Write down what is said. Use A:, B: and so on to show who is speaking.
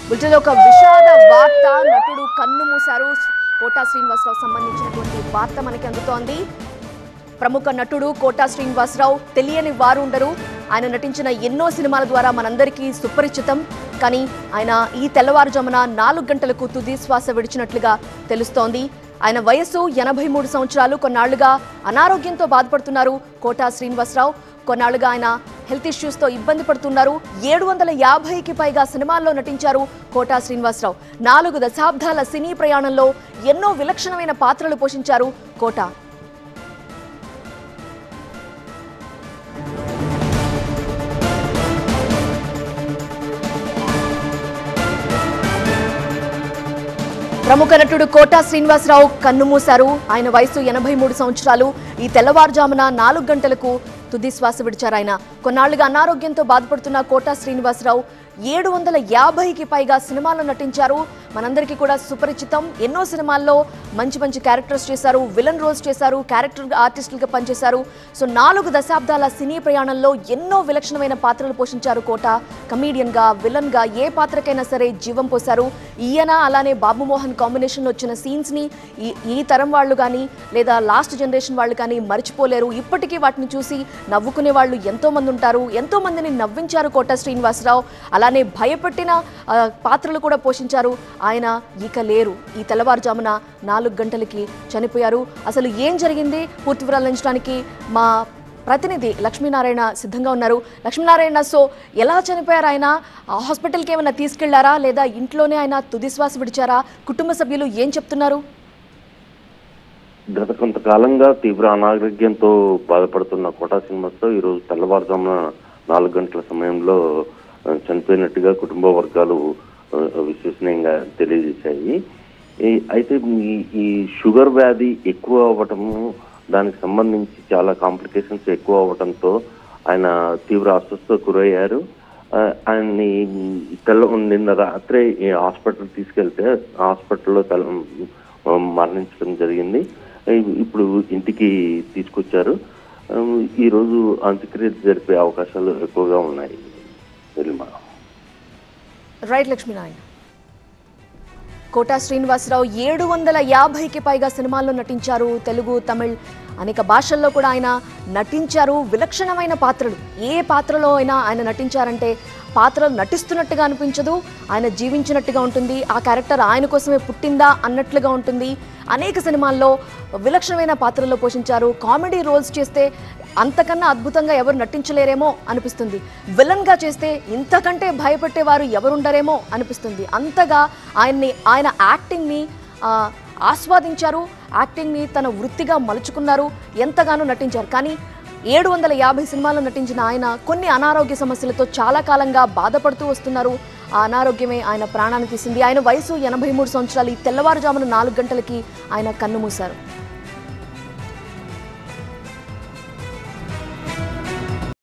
A: బులెటిన్లో ఒక విషాద వార్త. నటుడు కన్ను మూశారు. కోటా శ్రీనివాసరావు సంబంధించినటువంటి వార్త మనకి అందుతోంది. ప్రముఖ నటుడు కోటా శ్రీనివాసరావు తెలియని వారు ఉండరు. ఆయన నటించిన ఎన్నో సినిమాల ద్వారా మనందరికీ సుపరిచితం. కానీ ఆయన ఈ తెల్లవారుజామున 4 గంటలకు తుది శ్వాస విడిచినట్లుగా తెలుస్తోంది. ఆయన వయస్సు 83 సంవత్సరాలు. కొన్నాళ్లుగా అనారోగ్యంతో బాధపడుతున్నారు కోటా శ్రీనివాసరావు. కొన్నాళ్లుగా ఆయన హెల్త్ ఇష్యూస్తో ఇబ్బంది పడుతున్నారు. 750కి పైగా సినిమాల్లో నటించారు కోటా శ్రీనివాసరావు. 4 దశాబ్దాల సినీ ప్రయాణంలో ఎన్నో విలక్షణమైన పాత్రలు పోషించారు కోటా. ప్రముఖ నటుడు కోటా శ్రీనివాసరావు కన్నుమూశారు. ఆయన వయసు 83 సంవత్సరాలు. ఈ తెల్లవారుజామున 4 గంటలకు తుది శ్వాస విడిచారు ఆయన. కొన్నాళ్లుగా అనారోగ్యంతో బాధపడుతున్న కోటా శ్రీనివాసరావు 750కి పైగా సినిమాల్లో నటించారు. మనందరికీ కూడా సుపరిచితం. ఎన్నో సినిమాల్లో మంచి మంచి క్యారెక్టర్స్ చేశారు, విలన్ రోల్స్ చేశారు, క్యారెక్టర్ ఆర్టిస్టులుగా పనిచేశారు. సో 4 దశాబ్దాల సినీ ప్రయాణంలో ఎన్నో విలక్షణమైన పాత్రలు పోషించారు కోటా. కమీడియన్గా, విలన్గా ఏ పాత్రకైనా సరే జీవం పోశారు. ఈయన అలానే బాబు మోహన్ కాంబినేషన్లో వచ్చిన సీన్స్ని ఈ తరం వాళ్ళు కానీ లేదా లాస్ట్ జనరేషన్ వాళ్ళు కానీ మర్చిపోలేరు. ఇప్పటికీ వాటిని చూసి నవ్వుకునే వాళ్ళు ఎంతోమంది ఉంటారు. ఎంతోమందిని నవ్వించారు కోటా శ్రీనివాసరావు. అలానే భయపెట్టిన పాత్రలు కూడా పోషించారు. ఆయన ఇక లేరు. ఈ తెల్లవారుజామున 4 గంటలకి చనిపోయారు. అసలు ఏం జరిగింది పూర్తి వివరాలు అందించడానికి మా ప్రతినిధి లక్ష్మీనారాయణ సిద్ధంగా ఉన్నారు. లక్ష్మీనారాయణ, సో ఎలా చనిపోయారు ఆయన? హాస్పిటల్కి ఏమైనా తీసుకెళ్లారా లేదా ఇంట్లోనే ఆయన తుదిశ్వాస విడిచారా? కుటుంబ సభ్యులు ఏం చెప్తున్నారు?
B: గత కొంతకాలంగా తీవ్ర అనారోగ్యంతో బాధపడుతున్న కోటా శ్రీనివాసరావు ఈరోజు తెల్లవారుజామున 4 గంటల సమయంలో చనిపోయినట్టుగా కుటుంబ వర్గాలు విశ్వసనీయంగా తెలియజేశాయి. అయితే ఈ షుగర్ వ్యాధి ఎక్కువ అవ్వటము, దానికి సంబంధించి చాలా కాంప్లికేషన్స్ ఎక్కువ అవ్వటంతో ఆయన తీవ్ర అస్వస్థతకు గురయ్యారు. ఆయన్ని నిన్న రాత్రి హాస్పిటల్ తీసుకెళ్తే హాస్పిటల్లో మరణించడం జరిగింది. ఇప్పుడు ఇంటికి తీసుకొచ్చారు. ఈరోజు అంత్యక్రియలు జరిపే అవకాశాలు ఎక్కువగా ఉన్నాయి.
A: రైట్ లక్ష్మీనారాయణ. కోటా శ్రీనివాసరావు 750కి పైగా సినిమాల్లో నటించారు. తెలుగు, తమిళ్ అనేక భాషల్లో కూడా ఆయన నటించారు. విలక్షణమైన పాత్రలు, ఏ పాత్రలో అయినా ఆయన నటించారంటే పాత్ర నటిస్తున్నట్టుగా అనిపించదు, ఆయన జీవించినట్టుగా ఉంటుంది. ఆ క్యారెక్టర్ ఆయన కోసమే పుట్టిందా అన్నట్లుగా ఉంటుంది. అనేక సినిమాల్లో విలక్షణమైన పాత్రల్లో పోషించారు. కామెడీ రోల్స్ చేస్తే అంతకన్నా అద్భుతంగా ఎవరు నటించలేరేమో అనిపిస్తుంది. విలన్గా చేస్తే ఇంతకంటే భయపెట్టేవారు ఎవరుండరేమో అనిపిస్తుంది. అంతగా ఆయన యాక్టింగ్ని ఆస్వాదించారు. యాక్టింగ్ని తన వృత్తిగా మలుచుకున్నారు. ఎంతగానో నటించారు. కానీ 750 సినిమాల్లో నటించిన ఆయన కొన్ని అనారోగ్య సమస్యలతో చాలా కాలంగా బాధపడుతూ వస్తున్నారు. ఆ అనారోగ్యమే ఆయన ప్రాణాన్ని తీసింది. ఆయన వయసు 83 సంవత్సరాలు. ఈ తెల్లవారుజామున 4 గంటలకి ఆయన కన్నుమూశారు.